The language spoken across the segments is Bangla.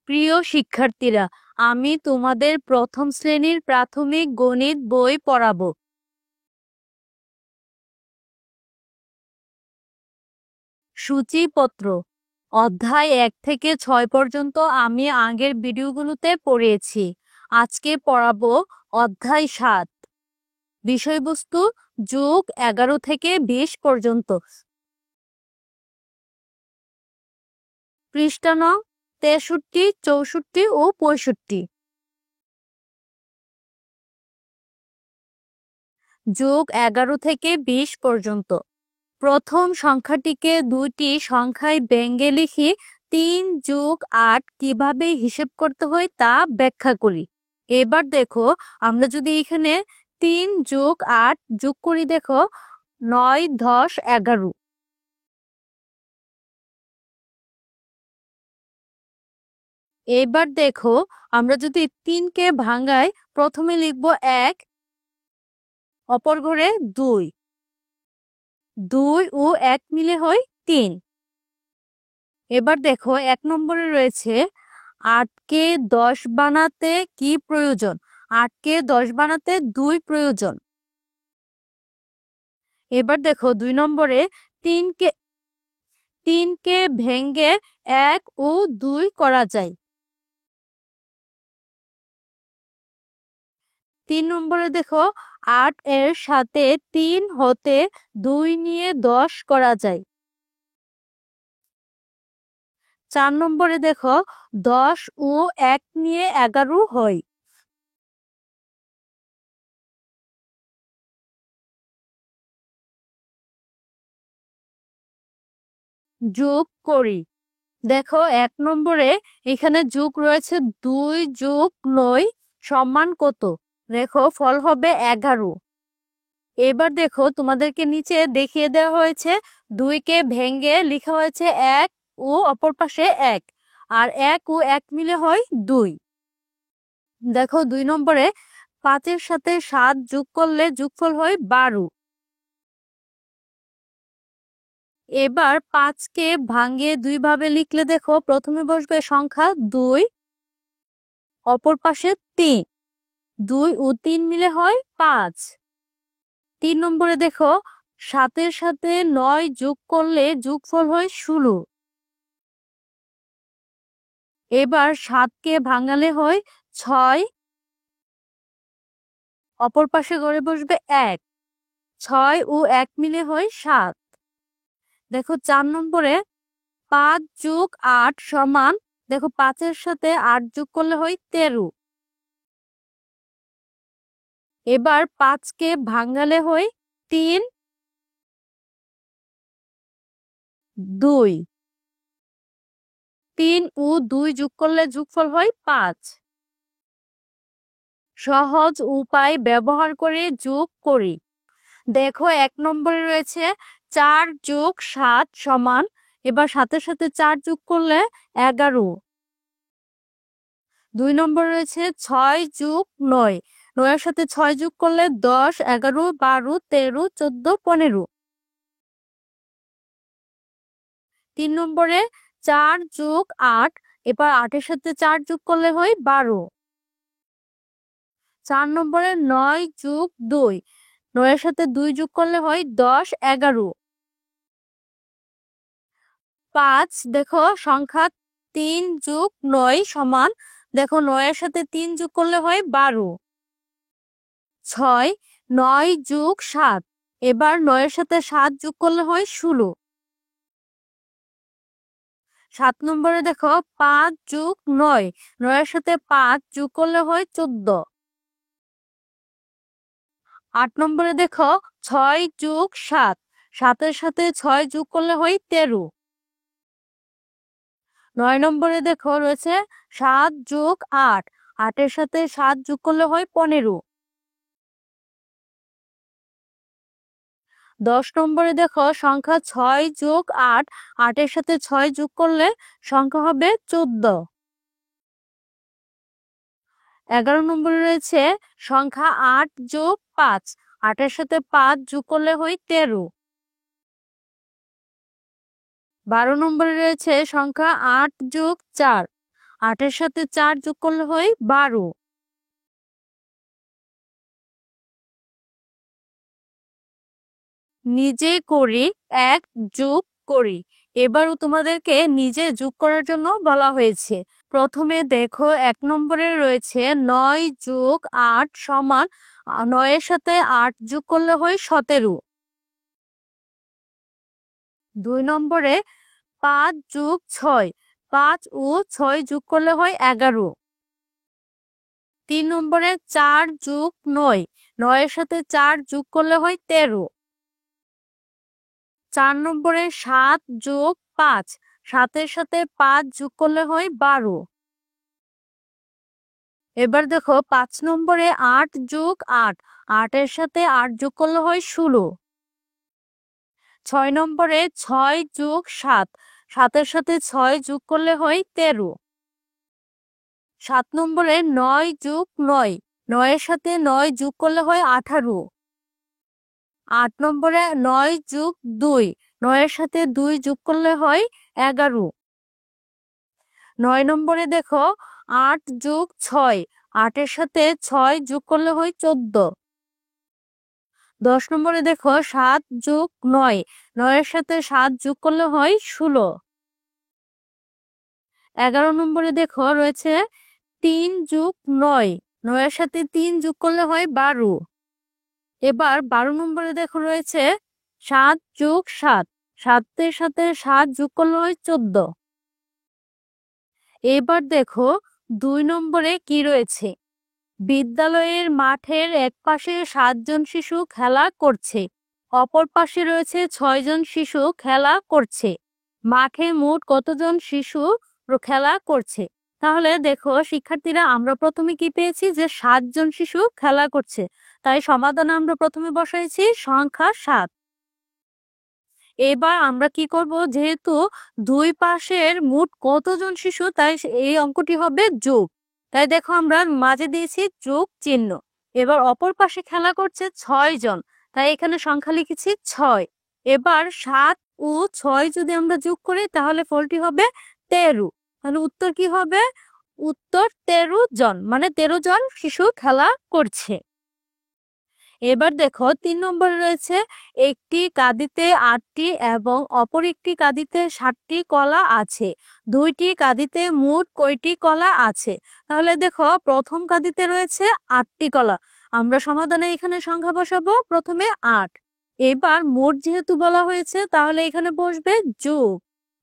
প্রিয় শিক্ষার্থীরা, আমি তোমাদের প্রথম শ্রেণীর প্রাথমিক গণিত বই পড়াবো। সূচিপত্র অধ্যায় 1 থেকে 6 পর্যন্ত আমি আগের ভিডিওগুলোতে পড়িয়েছি। আজকে পড়াবো অধ্যায় 7। বিষয়বস্তু যোগ 11 থেকে 20 পর্যন্ত। পৃষ্ঠা নং 63, 64 ও 65। যোগ 11 থেকে 20 পর্যন্ত। প্রথম সংখ্যাটিকে দুইটি সংখ্যায় ব্যঙ্গে লিখি 3 যোগ 8 কিভাবে হিসেব করতে হয় তা ব্যাখ্যা করি। এবার দেখো, আমরা যদি এখানে 3 যোগ 8 যোগ করি, দেখো 9, 10, 11। এবার দেখো, আমরা যদি 3 কে ভাঙাই, প্রথমে লিখব 1, অপর ঘরে 2, 2 ও 1 মিলে হয় 3। এবার দেখো 1 নম্বরে রয়েছে 8 কে 10 বানাতে কি প্রয়োজন? 8 কে 10 বানাতে 2 প্রয়োজন। এবার দেখো 2 নম্বরে 3 কে ভেঙে 1 ও 2 করা যায়। 3 নম্বরে দেখো 8 এর সাথে 3 হতে 2 নিয়ে 10 করা যায়। 4 নম্বরে দেখো 10 ও 1 নিয়ে 11 হয়। যোগ করি। দেখো 1 নম্বরে এখানে যোগ রয়েছে 2 যোগ 9 সমান কত? দেখো ফল হবে 11। এবার দেখো তোমাদেরকে নিচে দেখিয়ে দেওয়া হয়েছে 2 কে ভেঙে লেখা হয়েছে 1 ও অপর পাশে 1, আর 1 ও 1 মিলে হয় 2। দেখো 2 নম্বরে 5 এর সাথে 7 যোগ করলে যোগফল হয় 12। এবার 5 কে ভাঙিয়ে 2 ভাবে লিখলে দেখো প্রথমে বসবে সংখ্যা 2, অপর পাশে 3, 2 ও 3 মিলে হয় 5। 3 নম্বরে দেখো 7 এর সাথে 9 যোগ করলে যোগফল হয় 16। এবার 7 কে ভাঙালে হয় 6, অপর পাশে ঘরে বসবে 1, 6 ও 1 মিলে হয় 7। দেখো 4 নম্বরে 5 যোগ 8 সমান, দেখো 5 এর সাথে 8 যোগ করলে হয় 13। এবার 5 কে ভাঙালে হয় 3, 2, 3 ও 2 যোগ করলে যোগফল হয় 5। সহজ উপায় ব্যবহার করে যোগ করি। দেখো 1 নম্বরে রয়েছে 4 যোগ 7 সমান, এবার সাথে সাথে 4 যোগ করলে 11। 2 নম্বরে রয়েছে 6 যোগ 9, 9 এর সাথে 6 যোগ করলে 10, 11, 12, 13, 14, 15। 3 নম্বরে 4 যোগ 8, এবার 8 এর সাথে 4 যোগ করলে হয় 12। 4 নম্বরে 9 যোগ 2, 9 এর সাথে 2 যোগ করলে হয় 10, 11। 5 দেখো সংখ্যা 3 যোগ 9 সমান, দেখো 9 এর সাথে 3 যোগ করলে হয় 12। 6, 9 যোগ 7, এবার 9 এর সাথে 7 যোগ করলে হয় 16। 7 নম্বরে দেখো 5 যোগ 9, 9 এর সাথে 5 যোগ করলে হয় 14। 8 নম্বরে দেখো 6 যোগ 7, 7 এর সাথে 6 যোগ করলে হয় 13। 9 নম্বরে দেখো রয়েছে 7 যোগ 8, 8 এর সাথে 7 যোগ করলে হয় 15। 10 নম্বরে দেখো সংখ্যা 6 যোগ 8, 8 এর সাথে 6 যোগ করলে সংখ্যা হবে 14। 11 নম্বরে রয়েছে সংখ্যা 8 যোগ 5, 8 এর সাথে 5 যোগ করলে হয় 13। 12 নম্বরে রয়েছে সংখ্যা 8 যোগ 4, 8-এর সাথে 4 যোগ করলে হয় 12। নিজে করি 1 যোগ করি। এবারও তোমাদেরকে নিজে যোগ করার জন্য বলা হয়েছে। প্রথমে দেখো 1 নম্বরে রয়েছে 9 যোগ 8 সমান 9-এর সাথে 8 যোগ করলে হয় 17। 2 নম্বরে 5 যোগ 6, 5 ও 6 যোগ করলে হয় 11। 3 নম্বরে 4 যোগ 9, 9-এর সাথে 4 যোগ করলে হয় 13। 4 নম্বরে 7 যোগ 5, 7-এর সাথে 5 যোগ করলে হয় 12। এবার দেখো 5 নম্বরে 8 যোগ 8, 8-এর সাথে 8 যোগ করলে হয় 16। 6 নম্বরে 6 যোগ 7, 7-এর সাথে 6 যোগ করলে হয় 13। 7 নম্বরে 9 যোগ 9, 9-এর সাথে 9 যোগ করলে হয় 18। 8 নম্বরে 9 যোগ 2, 9-এর সাথে 2 যোগ করলে হয় 11। 9 নম্বরে দেখো 8 যোগ 6, 8-এর সাথে 6 যোগ করলে হয় 14। 10 নম্বরে দেখো 7 যোগ 9, 9-এর সাথে 7 যোগ করলে হয় 16। 11 নম্বরে দেখো রয়েছে 3 যোগ 9, 9-এর সাথে 3 যোগ করলে হয় 12। এবার 12 নম্বরে দেখো রয়েছে 7 যোগ 7, 7-এর সাথে 7 যোগ করলে হয় 14। এবার দেখো 2 নম্বরে কি রয়েছে। বিদ্যালয়ের মাঠের এক পাশে 7 জন শিশু খেলা করছে, অপর পাশে রয়েছে 6 জন শিশু খেলা করছে। মাঠে মোট কতজন শিশু খেলা করছে? তাহলে দেখো শিক্ষার্থীরা, আমরা প্রথমে কি পেয়েছি যে 7 জন শিশু খেলা করছে, তাই সমাধানে আমরা প্রথমে বসাইছি সংখ্যা 7। এবার আমরা কি করব, যেহেতু দুই পাশের মোট কতজন শিশু, তাই এই অঙ্কটি হবে যোগ। তাই দেখো আমরা মাঝে দিয়েছি যোগ চিহ্ন। এবার অপর পাশে খেলা করছে 6 জন, তাই এখানে সংখ্যা লিখেছি 6। এবার 7 ও 6 যদি আমরা যোগ করি তাহলে ফলটি হবে 13। তাহলে উত্তর কি হবে? উত্তর 13 জন, মানে 13 জন শিশু খেলা করছে। এবার দেখো 3 নম্বরে রয়েছে একটি কাঁদিতে 8টি এবং অপর একটি কাঁদিতে 7টি কলা আছে, দুইটি কাঁদিতে মোট কয়টি কলা আছে? তাহলে দেখো প্রথম কাঁদিতে রয়েছে 8টি কলা, আমরা সমাধানে এখানে সংখ্যা বসাবো প্রথমে 8। এবার মোট যেহেতু বলা হয়েছে তাহলে এখানে বসবে যোগ।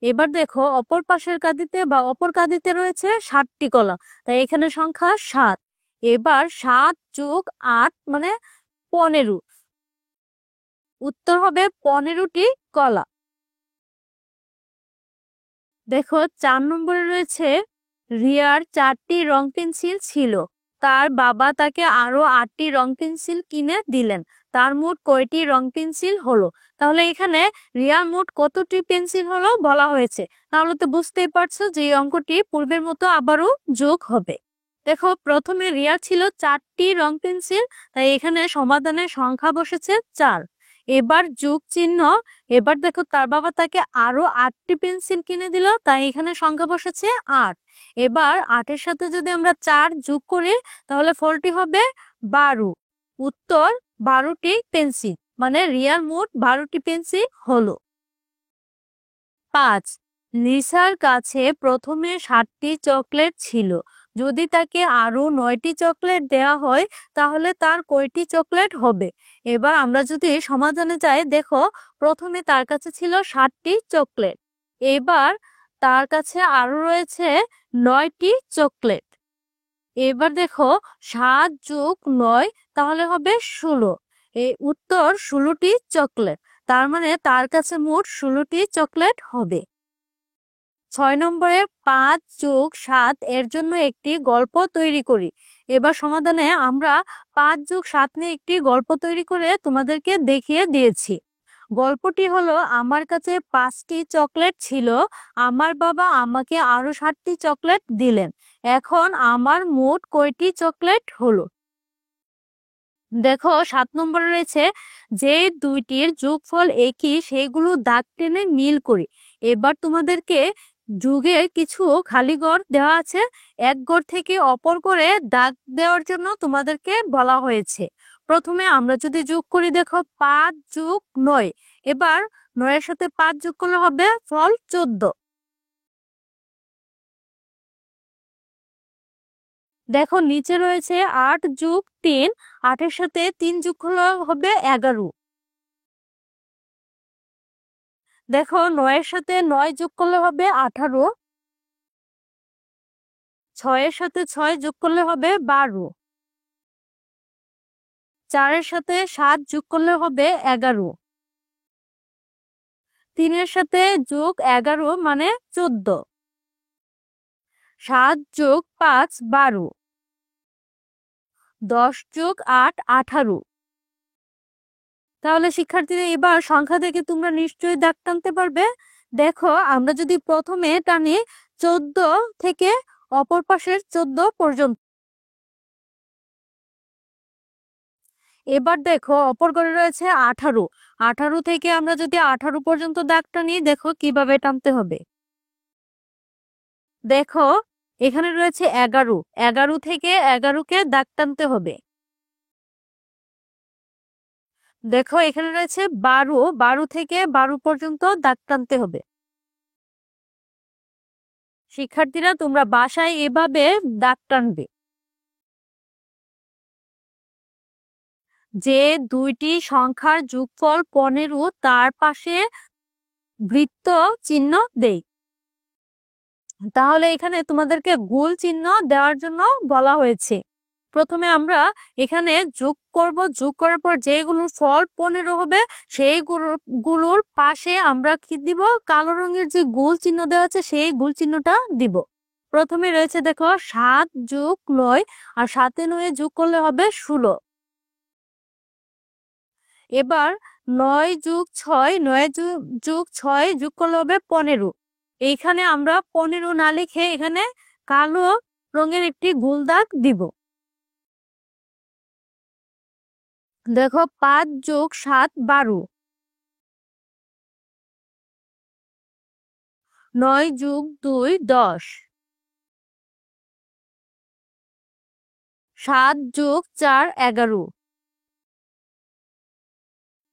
এবার দেখো অপর পাশের কাঁদিতে বা অপর কাঁদিতে রয়েছে 7টি কলা, তাই এখানে সংখ্যা 7। এবার 7 যোগ 8 মানে 15। উত্তর হবে 15টি কলা। দেখো 4 নম্বরে রয়েছে রিয়ার 4টি রং পেন্সিল ছিল, তার বাবা তাকে আরো 8টি রং পেন্সিল কিনে দিলেন, তার মোট কয়টি রং পেন্সিল হলো? তাহলে এখানে রিয়ার মোট কতটি পেন্সিল হলো বলা হয়েছে, তাহলে তো বুঝতেই পারছো যে এই অঙ্কটি পূর্বের মতো আবারও যোগ হবে। দেখো প্রথমে রিয়ার ছিল 4টি রং পেন্সিল, তাই এখানে সমাধানের সংখ্যা বসেছে 4। এবার যোগ চিহ্ন। এবার দেখো তার বাবা তাকে আরো 8টি পেন্সিল কিনে দিল, তাই এখানে সংখ্যা বসেছে 8। এবার 8-এর সাথে যদি আমরা 4 যোগ করি তাহলে ফলটি হবে 12। উত্তর 12টি পেন্সিল, মানে রিয়ার মোট 12টি পেন্সিল হলো। 5, লিসার কাছে প্রথমে 7টি চকলেট ছিল, যদি তাকে আরো 9টি চকলেট দেওয়া হয় তাহলে তার কয়টি চকলেট হবে? এবার আমরা যদি সমাধানে যাই, দেখো প্রথমে তার কাছে ছিল 7টি চকলেট, এবার তার কাছে আরো রয়েছে 9টি চকলেট। এবার দেখো 7 যোগ 9 তাহলে হবে 16। এই উত্তর 16টি চকলেট, তার মানে তার কাছে মোট 16টি চকলেট হবে। 6 নম্বরে 5 যোগ 7 এর জন্য একটি গল্প তৈরি করি। এবার সমাধানে আমরা 5 যোগ 7 নিয়ে একটি গল্প তৈরি করে তোমাদেরকে দেখিয়ে দিয়েছি। গল্পটি হলো, আমার কাছে 5টি চকলেট ছিল, আমার বাবা আমাকে আরো 7টি চকলেট দিলেন, এখন আমার মোট কয়টি চকলেট হলো? দেখো 7 নম্বরে রয়েছে যে দুইটির যোগফল একই সেগুলো দাগ টেনে মিল করি। এবার তোমাদেরকে যুগে কিছু খালি ঘর দেওয়া আছে, এক ঘর থেকে অপর ঘরে দাগ দেওয়ার জন্য তোমাদেরকে বলা হয়েছে। প্রথমে আমরা যদি যোগ করি, দেখো 5+9, এবার 9-এর সাথে 5 যোগ করলে হবে ফল 14। দেখো নিচে রয়েছে 8+3, 8-এর সাথে 3 যোগ করলে হবে 11। দেখো 9-এর সাথে 9 যোগ করলে হবে 18, 6-এর সাথে 6 যোগ করলে হবে 12, 4-এর সাথে 7 যোগ করলে হবে 11, 3-এর সাথে যোগ 11 মানে 14, 7+5 12, 10+8 18। তাহলে শিক্ষার্থীরা এবার সংখ্যা থেকে তোমরা নিশ্চয়ই দাগ টানতে পারবে। দেখো আমরা যদি প্রথমে টানি 14 থেকে অপর পাশের 14 পর্যন্ত, এবার দেখো অপর ঘরে রয়েছে 18, 18 থেকে আমরা যদি 18 পর্যন্ত দাগ টানি, দেখো কিভাবে টানতে হবে। দেখো এখানে রয়েছে 11, 11 থেকে 11কে দাগ টানতে হবে। দেখো এখানে রয়েছে 12, 12 থেকে 12 পর্যন্ত দাগ টানতে হবে। শিক্ষার্থীরা তোমরা বাসায় এভাবে দাগ টানবে। যে দুইটি সংখ্যার যোগফল 15 তার পাশে বৃত্ত চিহ্ন দেই। তাহলে এখানে তোমাদেরকে গোল চিহ্ন দেওয়ার জন্য বলা হয়েছে। প্রথমে আমরা এখানে যোগ করব, যোগ করার পর যেগুলোর ফল 15 হবে সেই গুলোর পাশে আমরা কি দিব, কালো রঙের যে গোল চিহ্ন দেওয়া আছে সেই গোল চিহ্নটা দিব। প্রথমে রয়েছে দেখো 7+9, আর 7-এ 9 যোগ করলে হবে 16। এবার 9+6, 9+6 যোগ করলে হবে 15। এইখানে আমরা 15 না লিখে এখানে কালো রঙের একটি গোল দাগ দিব। দেখো 5+7 12, 9+2 10, 7+4 11,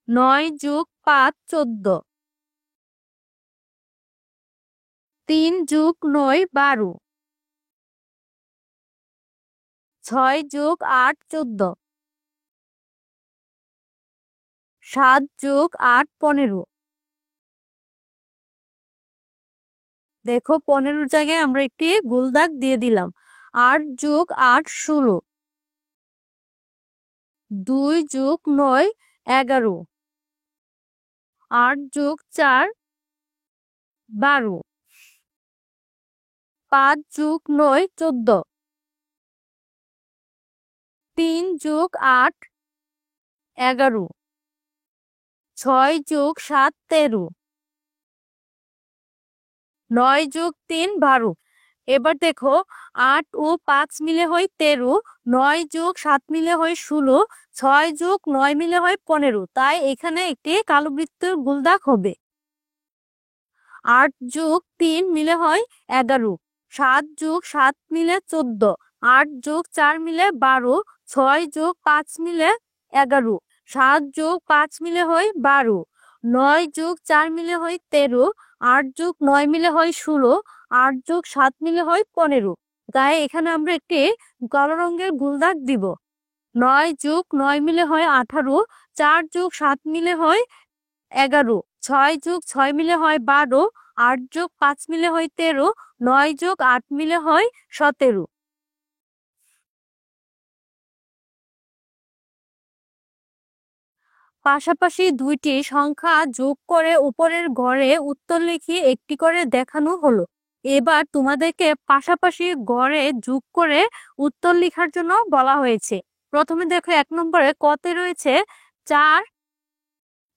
9+5 14, 3+9 12, 6+8 14, 7+8 15। দেখো 15 জায়গায় আমরা একটি গোল দাগ দিয়ে দিলাম। 8+8 16, 2+9 11, 8+4 12, 5+9 14, 3+8 11, 6+7 13, 9+3 12। এবার দেখো 8 ও 5 মিলে হয় 13, 9+7 মিলে হয় 16, 6+9 মিলে হয় 15। তাই এখানে একটি কালো বৃত্তের গোল দাগ হবে। 8+3 মিলে হয় 11, 7+7 মিলে 14, 8+4 মিলে 12, 6+5 মিলে 11, 7+5 মিলে হয় 12, 9+4 মিলে হয় 13, 8+9 মিলে হয় 16, 8+7 মিলে হয় 15। তাই এখানে আমরা একটি কালো রঙের গোল দাগ দিব। 9+9 মিলে হয় 18, 4+7 মিলে হয় 11, 6+6 মিলে হয় 12, 8+5 মিলে হয় 13, 9+8 মিলে হয় 17। পাশাপাশি দুইটি সংখ্যা যোগ করে উপরের ঘরে উত্তর লিখে একটি করে দেখানো হলো। এবার তোমাদেরকে পাশাপাশি ঘরে যোগ করে উত্তর লেখার জন্য বলা হয়েছে। প্রথমে দেখো 1 নম্বরে কতে রয়েছে 4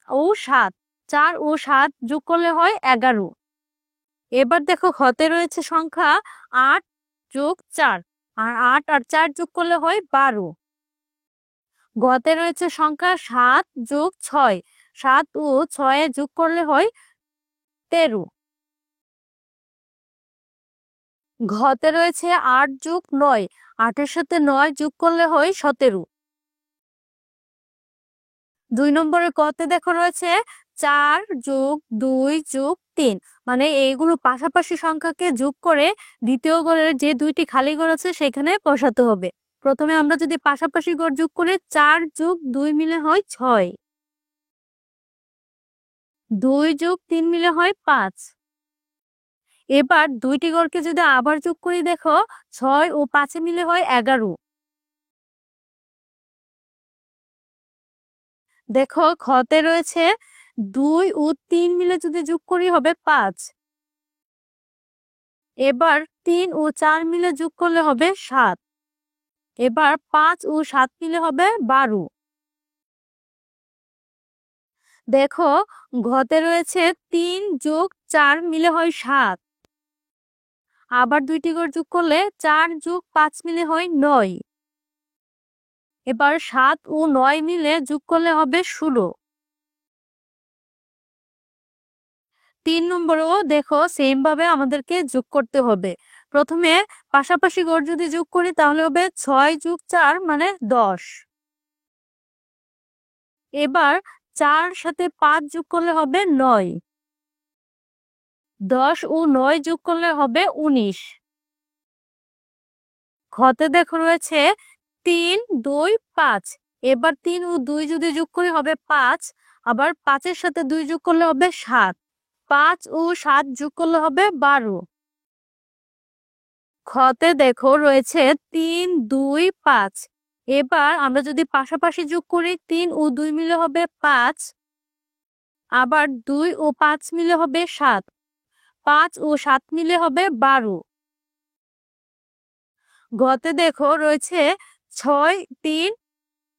ও 7, 4 ও 7 যোগ করলে হয় 11। এবার দেখো ঘতে রয়েছে সংখ্যা 8+4, আর 8 আর 4 যোগ করলে হয় 12। গতে রয়েছে সংখ্যা 7+6, 7 ও 6 যোগ করলে হয় 13। ঘতে রয়েছে 8 যোগ 9, 8-এর সাথে 9 যোগ করলে হয় 17। 2 নম্বরের কতে দেখো রয়েছে 4 যোগ 2 যোগ 3, মানে এইগুলো পাশাপাশি সংখ্যাকে যোগ করে দ্বিতীয় ঘরের যে দুইটি খালি ঘর আছে সেখানে বসাতে হবে। প্রথমে আমরা যদি পাশাপাশি ঘর যোগ করে 4 যোগ 2 মিলে হয় 6, 2 যোগ 3 মিলে হয় 5। এবার দুইটি ঘরকে যদি আবার যোগ করি দেখো 6 ও 5 মিলে হয় 11। দেখো খতে রয়েছে 2 ও 3 মিলে যদি যোগ করি হবে 5। এবার 3 ও 4 মিলে যোগ করলে হবে 7। এবার 5 ও 7 মিলে হবে 12। দেখো ঘতে রয়েছে 3 যোগ 4 মিলে হয় 7। আবার দুইটি ঘর যোগ করলে 4 যোগ 5 মিলে হয় 9। এবার 7 ও 9 মিলে যোগ করলে হবে 16। 3 নম্বরেও দেখো সেম ভাবে আমাদেরকে যোগ করতে হবে। প্রথমে পাশাপাশি ঘর যদি যোগ করি তাহলে হবে 6 যোগ 4 মানে 10। এবার 4 সাথে 5 যোগ করলে হবে 9। 10 ও 9 যোগ করলে হবে 19। ঘতে দেখো রয়েছে 3 2 5। এবার 3 ও 2 যদি যোগ করি হবে 5। আবার 5-এর সাথে 2 যোগ করলে হবে 7। 5 ও 7 যোগ করলে হবে 12। খতে দেখো রয়েছে 3 2 5। এবার আমরা যদি পাশাপাশি যোগ করি 3 ও 2 মিলে হবে 5। আবার 2 ও 5 মিলে হবে 7। 5 ও 7 মিলে হবে 12। গতে দেখো রয়েছে 6 3।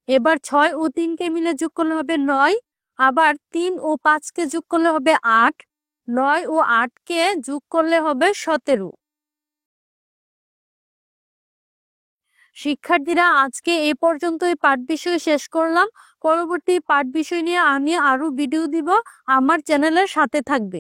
এবার 6 ও 3 কে মিলে যোগ করলে হবে 9। আবার 3 ও 5 কে যোগ করলে হবে 8। 9 ও 8 কে যোগ করলে হবে 17। শিক্ষার্থীরা আজকে এই পর্যন্তই পাঠ বিষয় শেষ করলাম। পরবর্তী পাঠ বিষয় নিয়ে আমি আরো ভিডিও দিব। আমার চ্যানেলের সাথে থাকবে।